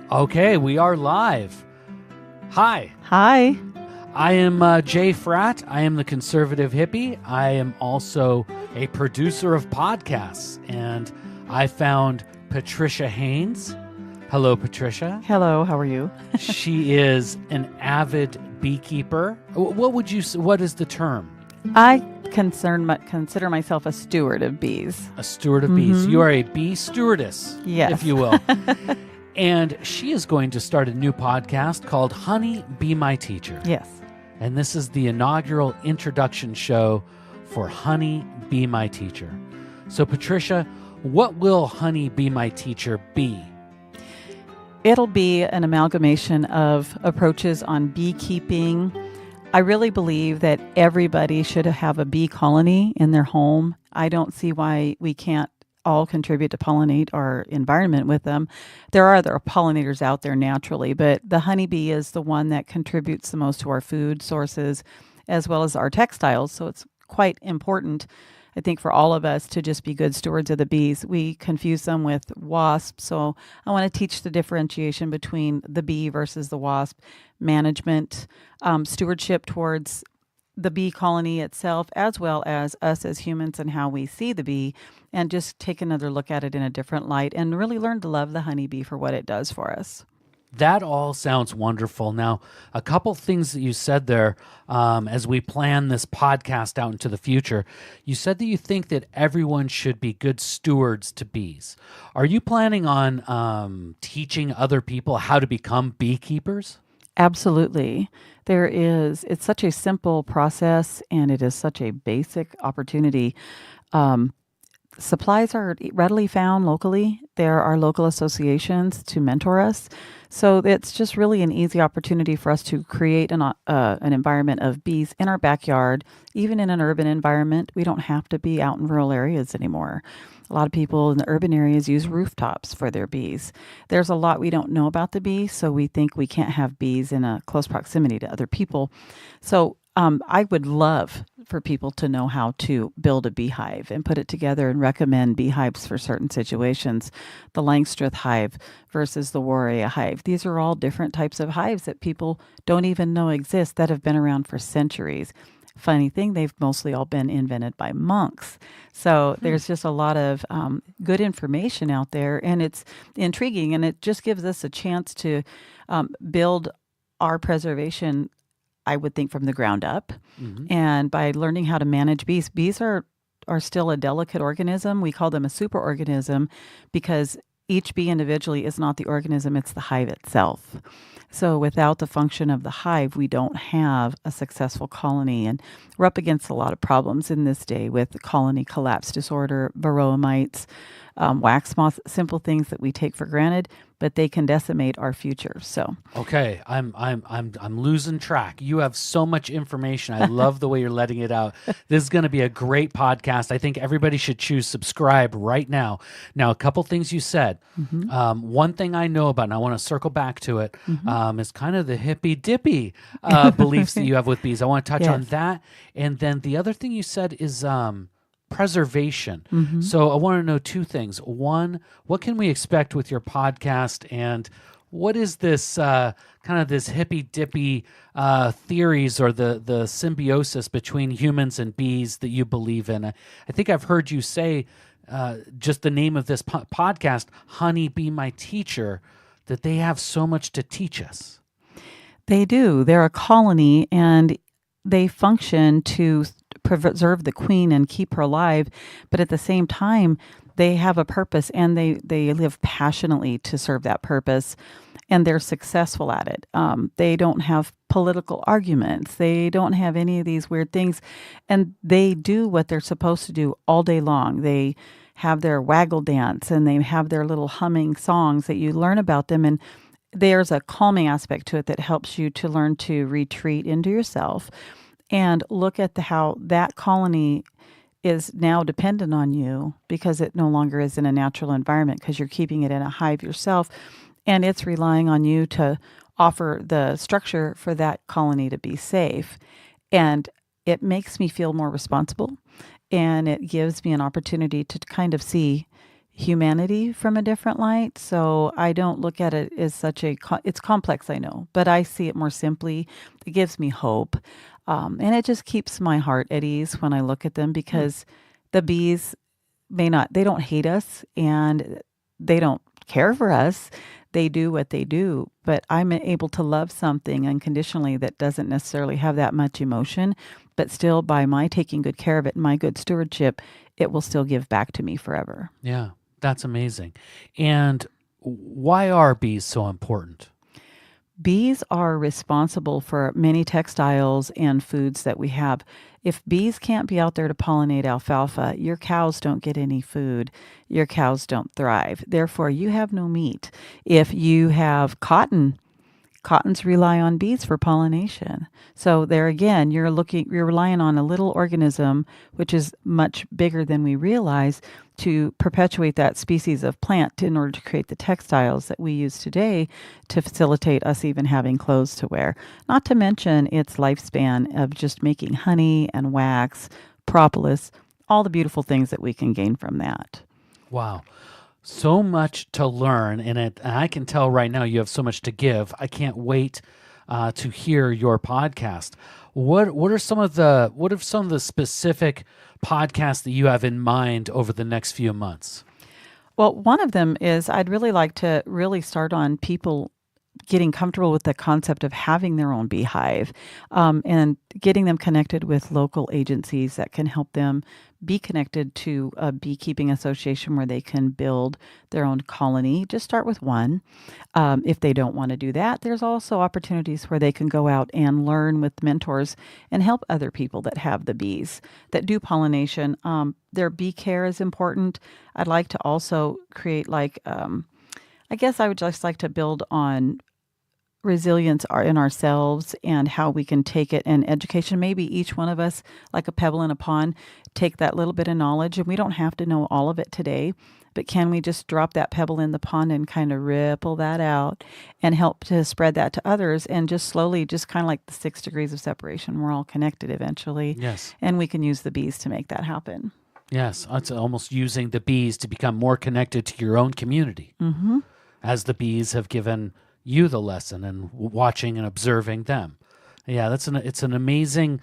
Okay, we are live. Hi. Hi. I am Jay Fratt. I am the conservative hippie. I am also a producer of podcasts, and I found Patricia Haines. Hello, Patricia. Hello, how are you? She is an avid beekeeper. What is the term? I consider myself a steward of bees. A steward of bees. You are a bee stewardess, Yes. if you will. And she is going to start a new podcast called Honey, Be My Teacher. Yes. And this is the inaugural introduction show for Honey, Be My Teacher. So, Patricia, what will Honey, Be My Teacher be? It'll be an amalgamation of approaches on beekeeping. I really believe that everybody should have a bee colony in their home. I don't see why we can't all contribute to pollinate our environment with them. There are other pollinators out there naturally, but the honeybee is the one that contributes the most to our food sources as well as our textiles. So it's quite important, I think, for all of us to just be good stewards of the bees. We confuse them with wasps. So I want to teach the differentiation between the bee versus the wasp, management, stewardship towards the bee colony itself, as well as us as humans and how we see the bee, and just take another look at it in a different light and really learn to love the honeybee for what it does for us. That all sounds wonderful. Now, a couple things that you said there as we plan this podcast out into the future, you said that you think that everyone should be good stewards to bees. Are you planning on teaching other people how to become beekeepers? Absolutely. It's such a simple process and it is such a basic opportunity. Supplies are readily found locally. There are local associations to mentor us. So it's just really an easy opportunity for us to create an environment of bees in our backyard, even in an urban environment. We don't have to be out in rural areas anymore. A lot of people in the urban areas use rooftops for their bees. There's a lot we don't know about the bee, so we think we can't have bees in a close proximity to other people. So I would love for people to know how to build a beehive and put it together and recommend beehives for certain situations. The Langstroth hive versus the Warrea hive. These are all different types of hives that people don't even know exist that have been around for centuries. Funny thing, they've mostly all been invented by monks. So there's just a lot of good information out there, and it's intriguing, and it just gives us a chance to build our preservation, I would think, from the ground up. Mm-hmm. And by learning how to manage bees, bees are still a delicate organism. We call them a superorganism because each bee individually is not the organism, it's the hive itself. So without the function of the hive, we don't have a successful colony. And we're up against a lot of problems in this day with colony collapse disorder, varroa mites, wax moths, simple things that we take for granted, but they can decimate our future. So okay, I'm losing track. You have so much information. I love the way you're letting it out. This is going to be a great podcast. I think everybody should choose subscribe right now. Now, a couple things you said. Mm-hmm. One thing I know about, and I want to circle back to it, is kind of the hippy dippy beliefs that you have with bees. I want to touch on that, and then the other thing you said is preservation. Mm-hmm. So I want to know two things. One, what can we expect with your podcast, and what is this kind of this hippy dippy theories or the symbiosis between humans and bees that you believe in? I think I've heard you say just the name of this podcast, Honey, Be My Teacher, that they have so much to teach us. They do. They're a colony, and they function to preserve the queen and keep her alive, but at the same time, they have a purpose, and they live passionately to serve that purpose, and they're successful at it. They don't have political arguments. They don't have any of these weird things, and they do what they're supposed to do all day long. They have their waggle dance, and they have their little humming songs that you learn about them, and there's a calming aspect to it that helps you to learn to retreat into yourself and look at how that colony is now dependent on you because it no longer is in a natural environment because you're keeping it in a hive yourself, and it's relying on you to offer the structure for that colony to be safe. And it makes me feel more responsible, and it gives me an opportunity to kind of see, humanity from a different light. So I don't look at it as such it's complex, I know, but I see it more simply. It gives me hope. And it just keeps my heart at ease when I look at them because the bees they don't hate us and they don't care for us. They do what they do, but I'm able to love something unconditionally that doesn't necessarily have that much emotion, but still by my taking good care of it and my good stewardship, it will still give back to me forever. Yeah, that's amazing. And why are bees so important? Bees are responsible for many textiles and foods that we have. If bees can't be out there to pollinate alfalfa, your cows don't get any food. Your cows don't thrive. Therefore, you have no meat. If you have cottons rely on bees for pollination. So there again, you're relying on a little organism, which is much bigger than we realize, to perpetuate that species of plant in order to create the textiles that we use today to facilitate us even having clothes to wear. Not to mention its lifespan of just making honey and wax, propolis, all the beautiful things that we can gain from that. Wow. So much to learn in it. And I can tell right now you have so much to give. I can't wait to hear your podcast. What are some of the specific podcasts that you have in mind over the next few months? Well, one of them is I'd really like to really start on people getting comfortable with the concept of having their own beehive, and getting them connected with local agencies that can help them be connected to a beekeeping association where they can build their own colony. Just start with one. If they don't want to do that, there's also opportunities where they can go out and learn with mentors and help other people that have the bees, that do pollination. Their bee care is important. I'd like to also create I guess I would just like to build on resilience in ourselves and how we can take it in education. Maybe each one of us, like a pebble in a pond, take that little bit of knowledge, and we don't have to know all of it today, but can we just drop that pebble in the pond and kind of ripple that out and help to spread that to others, and just slowly, just kind of like the 6 degrees of separation, we're all connected eventually. Yes. And we can use the bees to make that happen. Yes. It's almost using the bees to become more connected to your own community. Mm-hmm. As the bees have given you the lesson and watching and observing them. Yeah, it's an amazing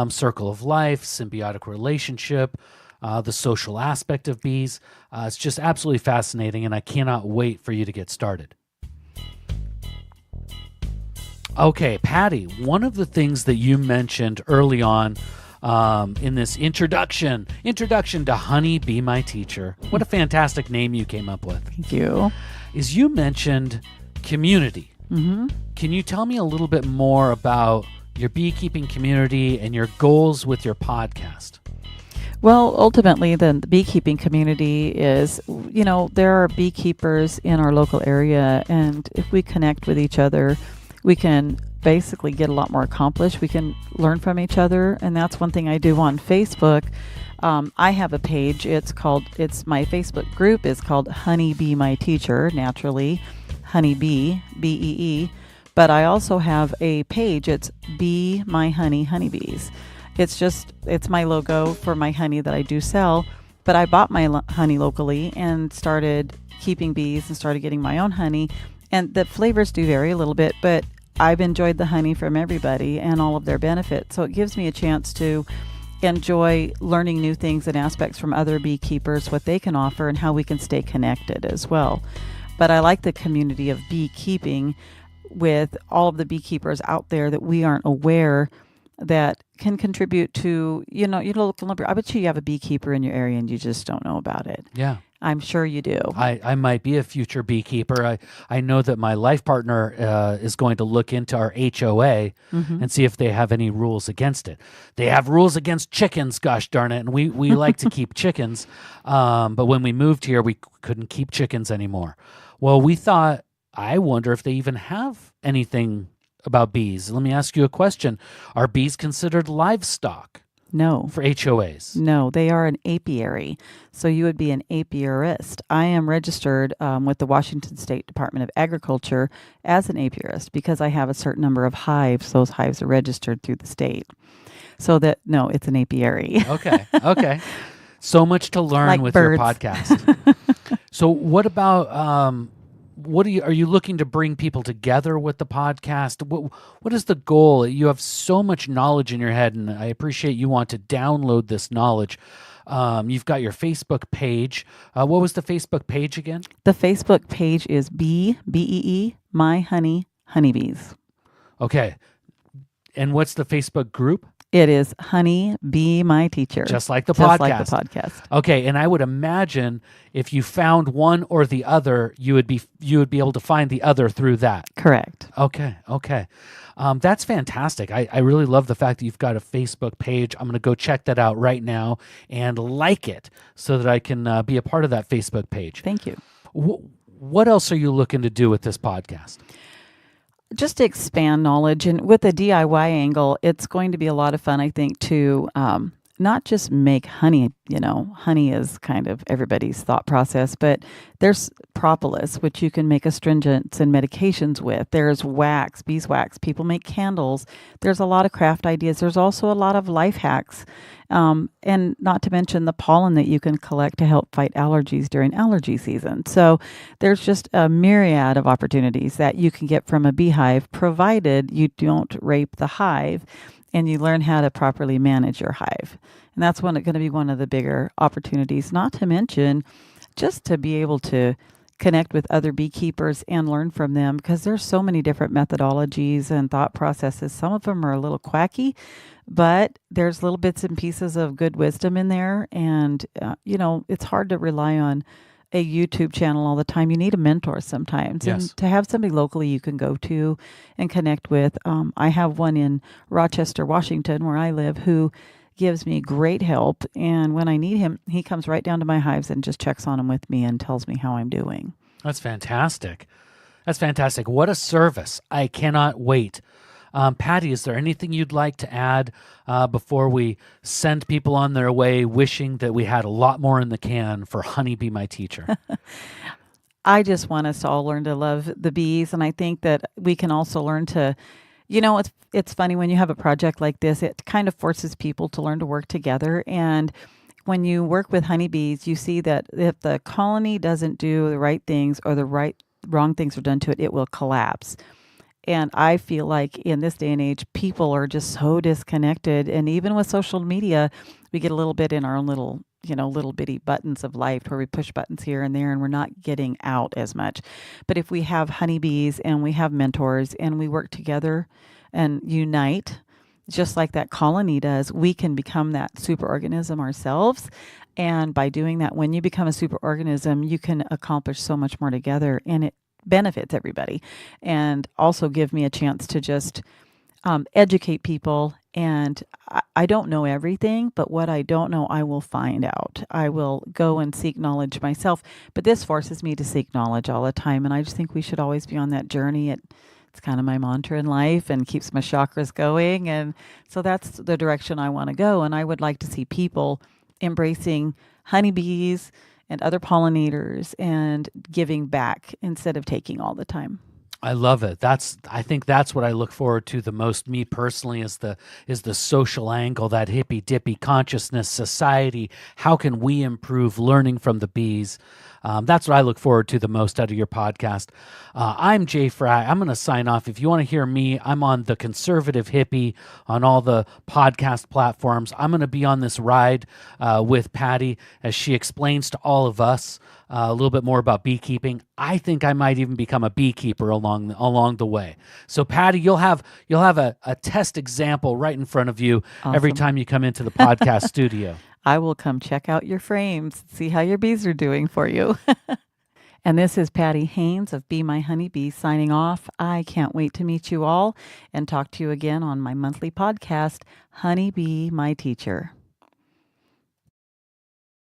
circle of life, symbiotic relationship, the social aspect of bees. It's just absolutely fascinating, and I cannot wait for you to get started. Okay, Patti, one of the things that you mentioned early on in this introduction to Honey, Be My Teacher, what a fantastic name you came up with. Thank you. Is you mentioned community. Mm-hmm. Can you tell me a little bit more about your beekeeping community and your goals with your podcast? Well, ultimately, the beekeeping community is, there are beekeepers in our local area, and if we connect with each other, we can basically get a lot more accomplished. We can learn from each other, and that's one thing I do on Facebook. I have a page. My Facebook group is called Honey Be My Teacher, naturally, Honey Bee, BEE. But I also have a page. It's Be My Honey Honeybees. It's my logo for my honey that I do sell. But I bought my honey locally and started keeping bees and started getting my own honey. And the flavors do vary a little bit, but I've enjoyed the honey from everybody and all of their benefits. So it gives me a chance to enjoy learning new things and aspects from other beekeepers, what they can offer, and how we can stay connected as well. But I like the community of beekeeping with all of the beekeepers out there that we aren't aware that can contribute to, I bet you have a beekeeper in your area and you just don't know about it. Yeah. I'm sure you do. I might be a future beekeeper. I know that my life partner is going to look into our HOA and see if they have any rules against it. They have rules against chickens, gosh darn it, and we like to keep chickens. But when we moved here, we couldn't keep chickens anymore. Well, we thought, I wonder if they even have anything about bees. Let me ask you a question. Are bees considered livestock? No. For HOAs? No, they are an apiary. So you would be an apiarist. I am registered with the Washington State Department of Agriculture as an apiarist because I have a certain number of hives. Those hives are registered through the state. So no, it's an apiary. Okay. So much to learn like with birds. your podcast. So what about what are you looking to bring people together with the podcast? What is the goal? You have so much knowledge in your head, and I appreciate you want to download this knowledge. You've got your Facebook page. What was the Facebook page again? The Facebook page is BEE, My Honey Honeybees. Okay. And what's the Facebook group? It is Honey Be My Teacher. Just like the Just podcast. like the podcast. Okay, and I would imagine if you found one or the other, you would be able to find the other through that. Correct. Okay. That's fantastic. I really love the fact that you've got a Facebook page. I'm going to go check that out right now and like it so that I can be a part of that Facebook page. Thank you. What else are you looking to do with this podcast? Just to expand knowledge, and with the DIY angle, it's going to be a lot of fun, I think, to not just make honey. Honey is kind of everybody's thought process, but there's propolis, which you can make astringents and medications with. There's wax, beeswax. People make candles. There's a lot of craft ideas. There's also a lot of life hacks, and not to mention the pollen that you can collect to help fight allergies during allergy season. So there's just a myriad of opportunities that you can get from a beehive, provided you don't rape the hive and you learn how to properly manage your hive. And that's going to be one of the bigger opportunities, not to mention just to be able to connect with other beekeepers and learn from them, because there's so many different methodologies and thought processes. Some of them are a little quacky, but there's little bits and pieces of good wisdom in there. And, it's hard to rely on a YouTube channel all the time. You need a mentor sometimes. Yes. And to have somebody locally you can go to and connect with. I have one in Rochester, Washington, where I live, who gives me great help. And when I need him, he comes right down to my hives and just checks on them with me and tells me how I'm doing. That's fantastic. What a service. I cannot wait. Patti, is there anything you'd like to add before we send people on their way wishing that we had a lot more in the can for Honey Be My Teacher? I just want us to all learn to love the bees. And I think that we can also learn to, it's funny when you have a project like this, it kind of forces people to learn to work together. And when you work with honeybees, you see that if the colony doesn't do the right things or wrong things are done to it, it will collapse. And I feel like in this day and age, people are just so disconnected. And even with social media, we get a little bit in our own little bitty buttons of life where we push buttons here and there and we're not getting out as much. But if we have honeybees and we have mentors and we work together and unite, just like that colony does, we can become that superorganism ourselves. And by doing that, when you become a superorganism, you can accomplish so much more together, and it benefits everybody. And also give me a chance to just educate people. And I don't know everything, but what I don't know, I will find out. I will go and seek knowledge myself. But this forces me to seek knowledge all the time. And I just think we should always be on that journey. It's kind of my mantra in life and keeps my chakras going. And so that's the direction I want to go. And I would like to see people embracing honeybees and other pollinators and giving back instead of taking all the time. I love it. I think that's what I look forward to the most, me personally, is the social angle, that hippy dippy consciousness society. How can we improve learning from the bees? That's what I look forward to the most out of your podcast. I'm Jay Fry. I'm going to sign off. If you want to hear me, I'm on The Conservative Hippie on all the podcast platforms. I'm going to be on this ride with Patti as she explains to all of us a little bit more about beekeeping. I think I might even become a beekeeper along the way. So Patti, you'll have a test example right in front of you. Awesome. Every time you come into the podcast studio. I will come check out your frames, see how your bees are doing for you. And this is Patti Haines of Be My Honeybee signing off. I can't wait to meet you all and talk to you again on my monthly podcast, Honey Be My Teacher.